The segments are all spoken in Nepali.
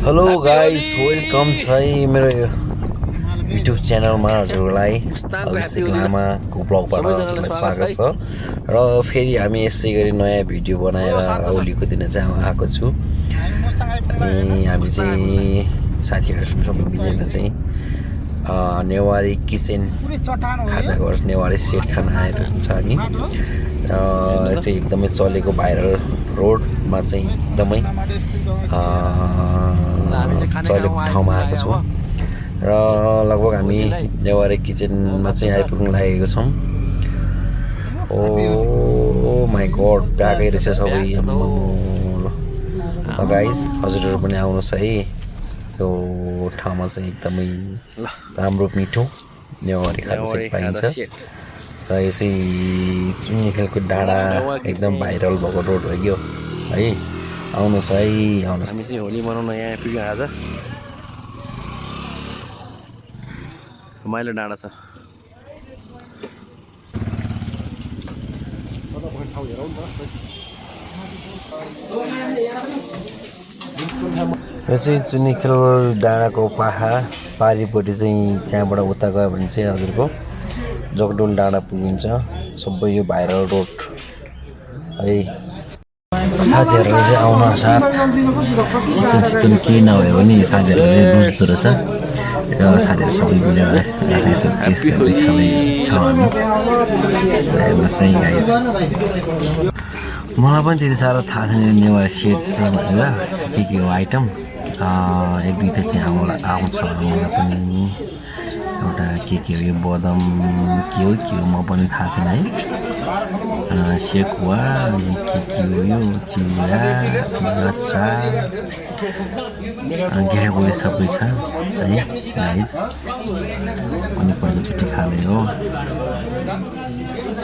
हेलो गाइस वेलकम छ है मेरो युट्युब च्यानलमा हजुरलाई अभिषेक लामाको ब्लगबाट हजुरलाई स्वागत छ र फेरि हामी यसै गरी नयाँ भिडियो बनाएर होलीको दिन चाहिँ आएको छु अनि हामी चाहिँ साथीहरुसँग सबै मिलेर चाहिँ नेवारी किचन खाजा घर नेवारी सेट खाना आएको छ हामी चाहिँ एकदमै चलेको भाइरल रोडमा चाहिँ एकदमै चलेको ठाउँमा आएको छौँ र लगभग हामी नेवारी किचनमा चाहिँ आइपुग्न लागेको छौँ। ओ माई गड प्याकै रहेछ सबै गाइज हजुरहरू पनि आउनुहोस् है। यो ठाउँमा चाहिँ एकदमै राम्रो मिठो नेवारी खाजा सेट पाइन्छ र यो चाहिँ चुनिखेलको डाँडा एकदम भाइरल भएको रोड हो यो है। आउनुहोस् है आउनुहोस्। हामी चाहिँ होली मनाउन यहाँ आइपुग्यौँ आज। रमाइलो डाँडा छ। यो चाहिँ चुनिखेल डाँडाको पारिपट्टि चाहिँ त्यहाँबाट उता गयो भने चाहिँ हजुरको जगडोल डाँडा पुगिन्छ। सबै यो भाइरल रोड है। साथीहरूले चाहिँ आउन साथ चिकन केही नभए पनि साथीहरूले चाहिँ बुझ्दो रहेछ र साथीहरू सबै मिलेर यसो चिज खाँदै छ हामी। हेर्नुहोस् है गाइस मलाई पनि त्यति साह्रो थाहा छैन नेवारी सेट चाहिँ भनेर के हो आइटम एक दुईवटा चाहिँ आउँछ मलाई पनि। एउटा के हो यो बदम के हो म पनि थाहा छैन है। सेकुवा के हो यो चिउरा लच्चा घेरागोली सबै छ है गाइज। अनि पहिलोचोटि खाने हो।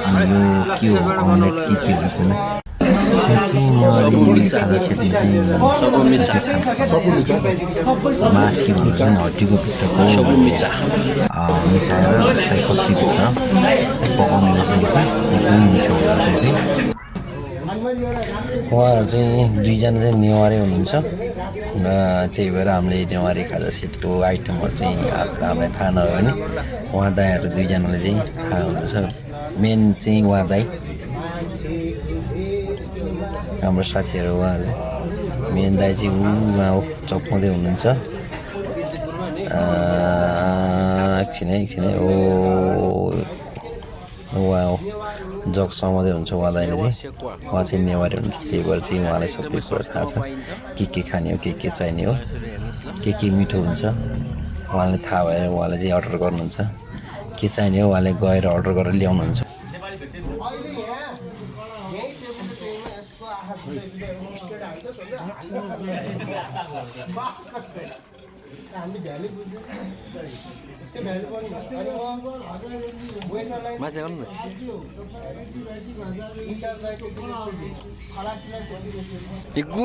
अनि यो के हो अमलेट के भन्छ नि यो चाहिँ नेवारी खाजा सेटमा चाहिँ मासी भन्छ नि हड्डीको भित्रको मिसाएर सयपत्रीभित्र पकाउने रहेछ एकदमै मिठो हुन्छ चाहिँ। उहाँहरू चाहिँ दुईजना चाहिँ नेवारी हुनुहुन्छ र त्यही भएर हामीले नेवारी खाजा सेटको आइटमहरू चाहिँ हामीलाई थाहा नभयो भने उहाँ दाईहरू दुईजनाले चाहिँ थाहा हुनुहुन्छ। मेन चाहिँ उहाँ दाई हाम्रो साथीहरू उहाँहरू चाहिँ मेन दाई चाहिँ उहाँ चप्काउँदै हुनुहुन्छ। एकछिन है ओ उहाँ हो जग समाउँदै हुन्छ उहाँ दाइले चाहिँ। उहाँ चाहिँ नेवारी हुन्छ त्यही भएर चाहिँ उहाँलाई सबै कुरा थाहा छ के खाने हो के चाहिने हो के मिठो हुन्छ उहाँलाई थाहा भएर उहाँले चाहिँ अर्डर गर्नुहुन्छ। के चाहिने हो उहाँले गएर अर्डर गरेर ल्याउनुहुन्छ।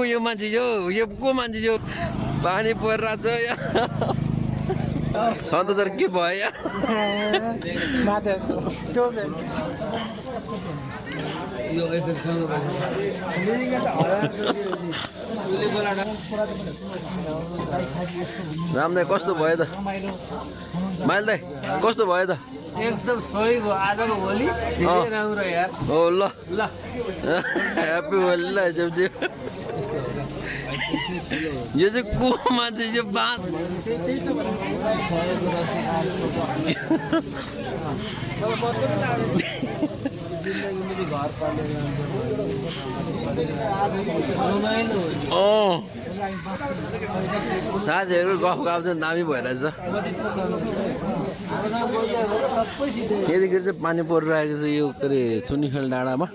यो मान्छे यो को मान्छे यो पानी परिरहेछ या सधैँ सर के भयो रामदाई कस्तो भयो त माइल दाई कस्तो भयो त? एकदम सही भयो आजको होली राम्रो यार। हो ल ह्याप्पी होली ल। यो चाहिँ को मान्छे यो बात साथीहरू गफ गाउँछ दामी भइरहेछ। यतिखेर चाहिँ पानी परिरहेको छ यो के अरे चुनिखेल डाँडामा।